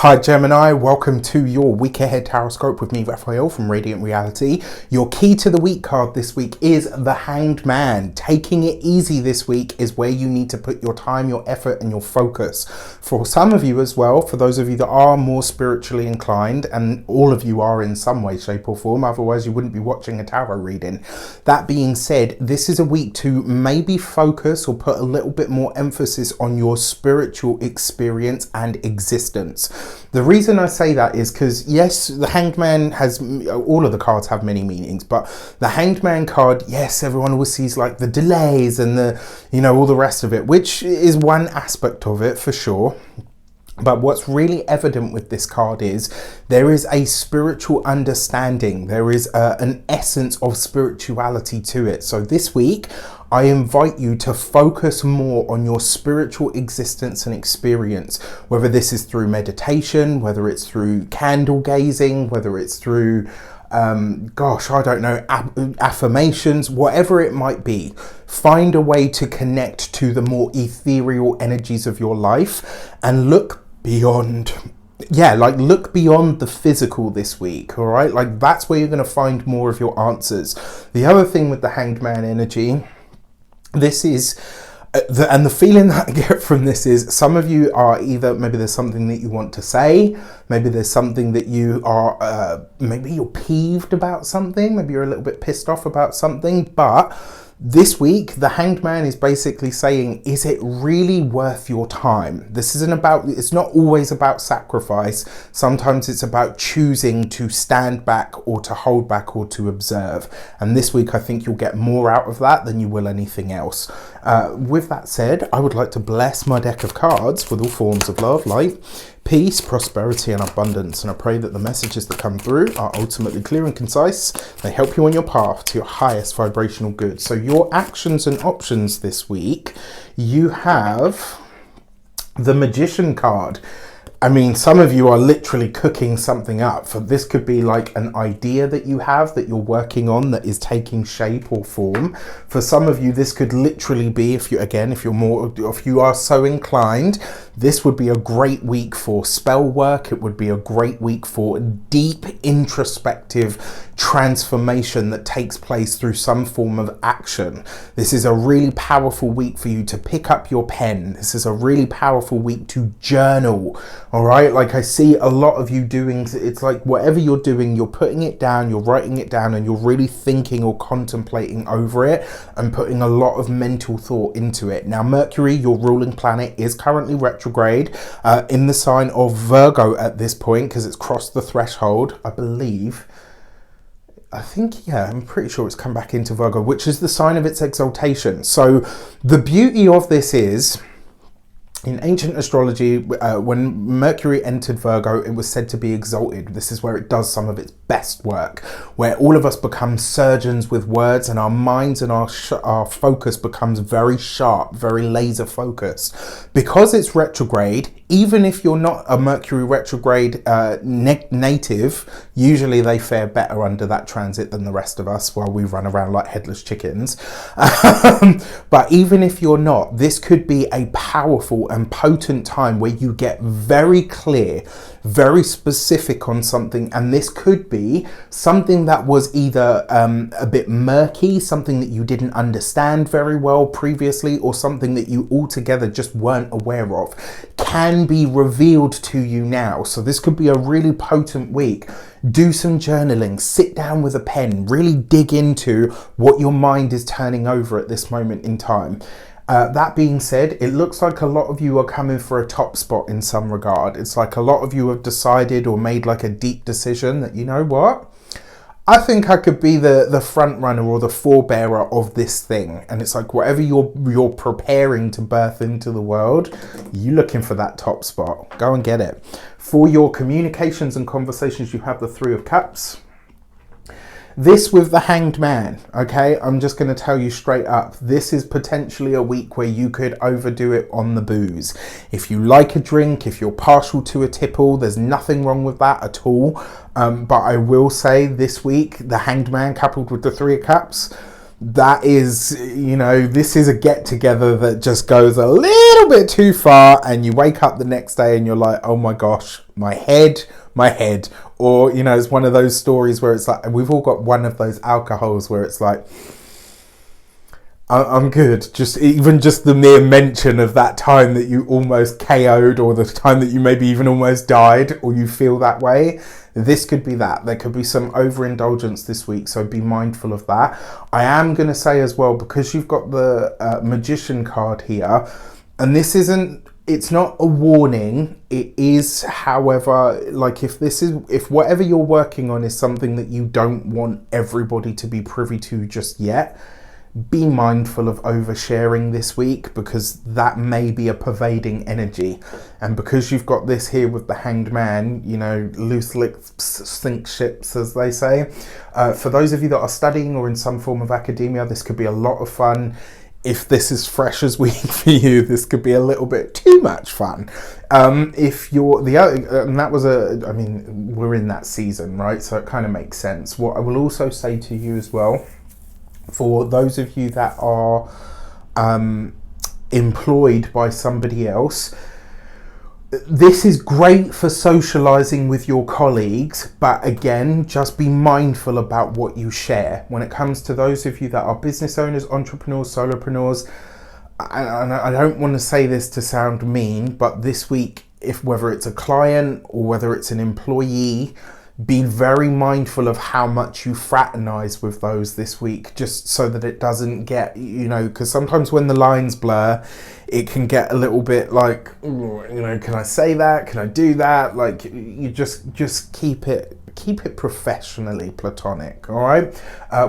Hi Gemini, welcome to your week ahead tarot with me, Raphael from Radiant Reality. Your key to the week card this week is the Hanged Man. Taking it easy this week is where you need to put your time, your effort and your focus. For some of you as well, for those of you that are more spiritually inclined, and all of you are in some way, shape or form, otherwise you wouldn't be watching a tarot reading. That being said, this is a week to maybe focus or put a little bit more emphasis on your spiritual experience and existence. The reason I say that is because, yes, the Hanged Man has, all of the cards have many meanings, but the Hanged Man card, yes, everyone always sees like the delays and the, all the rest of it, which is one aspect of it for sure. But what's really evident with this card is there is a spiritual understanding. There is an essence of spirituality to it. So this week, I invite you to focus more on your spiritual existence and experience, whether this is through meditation, whether it's through candle gazing, whether it's through affirmations, whatever it might be. Find a way to connect to the more ethereal energies of your life and look beyond, look beyond the physical this week, all right? Like, that's where you're going to find more of your answers. The other thing with the Hanged Man energy, this is, and the feeling that I get from this is some of you are either, maybe there's something that you want to say, maybe there's something that you are, maybe you're peeved about something, maybe you're a little bit pissed off about something, but this week, the Hanged Man is basically saying, is it really worth your time? This isn't about, it's not always about sacrifice. Sometimes it's about choosing to stand back or to hold back or to observe. And this week, I think you'll get more out of that than you will anything else. With that said, I would like to bless my deck of cards with all forms of love, light, peace, prosperity and abundance, and I pray that the messages that come through are ultimately clear and concise. They help you on your path to your highest vibrational good. So your actions and options this week, you have the Magician card. I mean, some of you are literally cooking something up. For this could be like an idea that you have that you're working on that is taking shape or form. For some of you, this could literally be, if you are so inclined, this would be a great week for spell work. It would be a great week for deep introspective transformation that takes place through some form of action. This is a really powerful week for you to pick up your pen. This is a really powerful week to journal. All right, like I see a lot of you doing, it's like whatever you're doing, you're putting it down, you're writing it down, and you're really thinking or contemplating over it and putting a lot of mental thought into it. Now, Mercury, your ruling planet, is currently retrograde in the sign of Virgo at this point because it's crossed the threshold, I believe. I'm pretty sure it's come back into Virgo, which is the sign of its exaltation. So the beauty of this is, in ancient astrology, when Mercury entered Virgo, it was said to be exalted. This is where it does some of its best work, where all of us become surgeons with words and our minds and our focus becomes very sharp, very laser focused. Because it's retrograde, even if you're not a Mercury retrograde native, usually they fare better under that transit than the rest of us while we run around like headless chickens. But even if you're not, this could be a powerful and potent time where you get very clear, very specific on something, and this could be something that was either a bit murky, something that you didn't understand very well previously, or something that you altogether just weren't aware of can be revealed to you now. So this could be a really potent week. Do some journaling, sit down with a pen, really dig into what your mind is turning over at this moment in time. That being said, it looks like a lot of you are coming for a top spot in some regard. It's like a lot of you have decided or made like a deep decision that, you know what? I think I could be the front runner or the forebearer of this thing. And it's like whatever you're preparing to birth into the world, you're looking for that top spot. Go and get it. For your communications and conversations, you have the Three of Cups. This with the Hanged Man, okay? I'm just going to tell you straight up, this is potentially a week where you could overdo it on the booze. If you like a drink, if you're partial to a tipple, there's nothing wrong with that at all. But I will say this week, the Hanged Man coupled with the Three of Cups, that is, you know, this is a get together that just goes a little bit too far, and you wake up the next day and you're like, oh my gosh, my head. Or, you know, it's one of those stories where it's like, we've all got one of those alcohols where it's like, I'm good. Just the mere mention of that time that you almost KO'd, or the time that you maybe even almost died, or you feel that way. This could be that. There could be some overindulgence this week, so be mindful of that. I am going to say as well, because you've got the Magician card here, and it's not a warning. It is, however, like if whatever you're working on is something that you don't want everybody to be privy to just yet, be mindful of oversharing this week, because that may be a pervading energy. And because you've got this here with the Hanged Man, you know, loose lips sink ships, as they say. For those of you that are studying or in some form of academia, this could be a lot of fun. If this is fresh as week for you, this could be a little bit too much fun. If you're the other, and that was I mean, we're in that season, right? So it kind of makes sense. What I will also say to you as well, for those of you that are employed by somebody else, this is great for socializing with your colleagues, but again, just be mindful about what you share. When it comes to those of you that are business owners, entrepreneurs, solopreneurs, and I don't want to say this to sound mean, but this week, whether it's a client or whether it's an employee, be very mindful of how much you fraternize with those this week, just so that it doesn't get, you know, because sometimes when the lines blur, it can get a little bit like, you know, can I say that? Can I do that? Like, you just keep it professionally platonic, all right?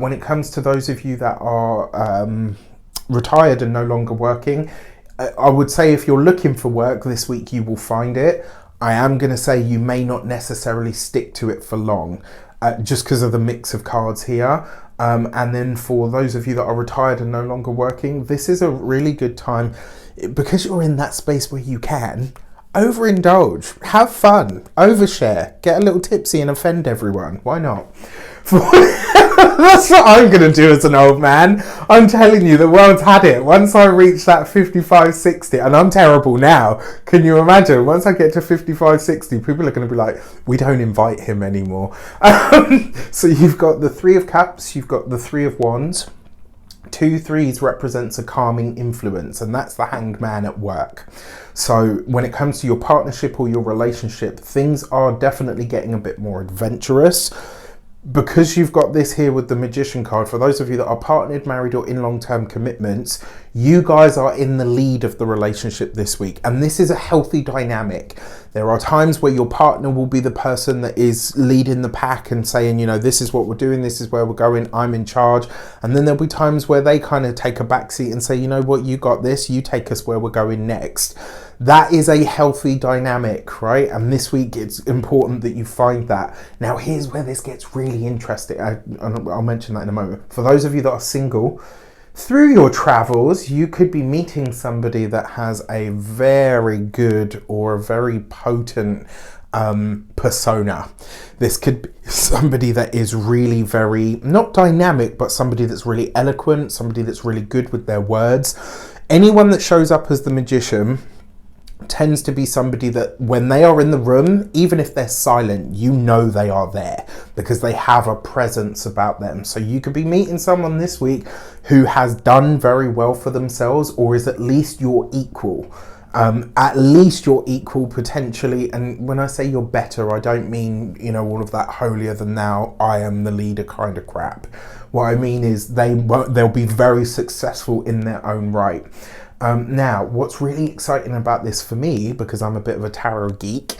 When it comes to those of you that are retired and no longer working, I would say if you're looking for work this week, you will find it. I am going to say you may not necessarily stick to it for long, just because of the mix of cards here. And then for those of you that are retired and no longer working, this is a really good time, because you're in that space where you can overindulge, have fun, overshare, get a little tipsy and offend everyone. Why not? That's what I'm going to do as an old man. I'm telling you, the world's had it. Once I reach that 55, 60, and I'm terrible now. Can you imagine? Once I get to 55, 60, people are going to be like, we don't invite him anymore. So you've got the Three of Cups, you've got the Three of Wands. 2 threes represents a calming influence, and that's the Hanged Man at work. So when it comes to your partnership or your relationship, things are definitely getting a bit more adventurous. Because you've got this here with the Magician card, for those of you that are partnered, married, or in long-term commitments, you guys are in the lead of the relationship this week. And this is a healthy dynamic. There are times where your partner will be the person that is leading the pack and saying, you know, this is what we're doing, this is where we're going, I'm in charge. And then there'll be times where they kind of take a backseat and say, you know what, you got this, you take us where we're going next. That is a healthy dynamic, right? And this week it's important that you find that. Now here's where this gets really interesting. I'll mention that in a moment. For those of you that are single, through your travels, you could be meeting somebody that has a very good or a very potent persona. This could be somebody that is really very, not dynamic, but somebody that's really eloquent, somebody that's really good with their words. Anyone that shows up as the Magician tends to be somebody that when they are in the room, even if they're silent, you know they are there because they have a presence about them. So you could be meeting someone this week who has done very well for themselves, or is at least your equal. At least you're equal potentially. And when I say you're better, I don't mean, you know, all of that holier than thou, I am the leader kind of crap. What I mean is they'll be very successful in their own right. Now, what's really exciting about this for me, because I'm a bit of a tarot geek,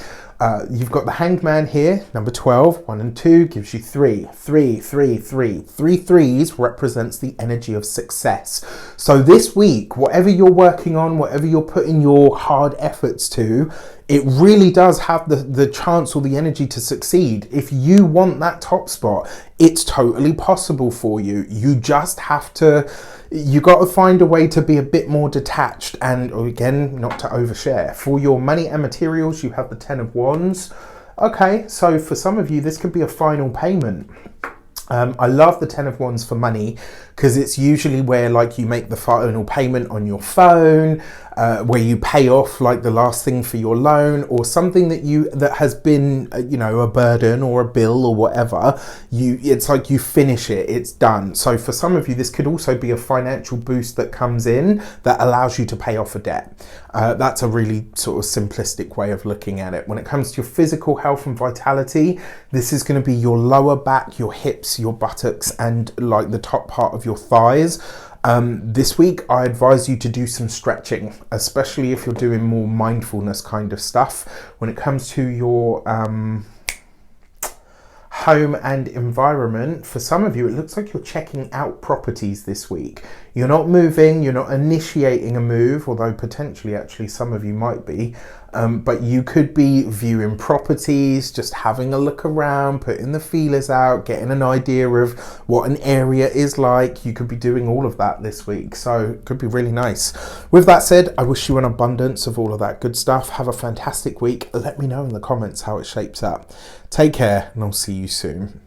you've got the Hanged Man here, number 12, 1 and 2 gives you 3. 3 threes represents the energy of success. So this week, whatever you're working on, whatever you're putting your hard efforts to, it really does have the chance or the energy to succeed. If you want that top spot, it's totally possible for you. You just have to, you got to find a way to be a bit more detached and, again, not to overshare. For your money and materials, you have the 10 of Wands. Okay, so for some of you, this could be a final payment. I love the Ten of Wands for money because it's usually where like you make the final payment on your phone, where you pay off like the last thing for your loan, or something that has been you know, a burden or a bill or whatever. It's like you finish it, it's done. So for some of you, this could also be a financial boost that comes in that allows you to pay off a debt. That's a really sort of simplistic way of looking at it. When it comes to your physical health and vitality, this is going to be your lower back, your hips, your buttocks, and like the top part of your thighs. This week I advise you to do some stretching, especially if you're doing more mindfulness kind of stuff. When it comes to your home and environment, for some of you it looks like you're checking out properties this week. You're not moving, you're not initiating a move, although potentially actually some of you might be, but you could be viewing properties, just having a look around, putting the feelers out, getting an idea of what an area is like. You could be doing all of that this week, so it could be really nice. With that said, I wish you an abundance of all of that good stuff. Have a fantastic week. Let me know in the comments how it shapes up. Take care, and I'll see you soon.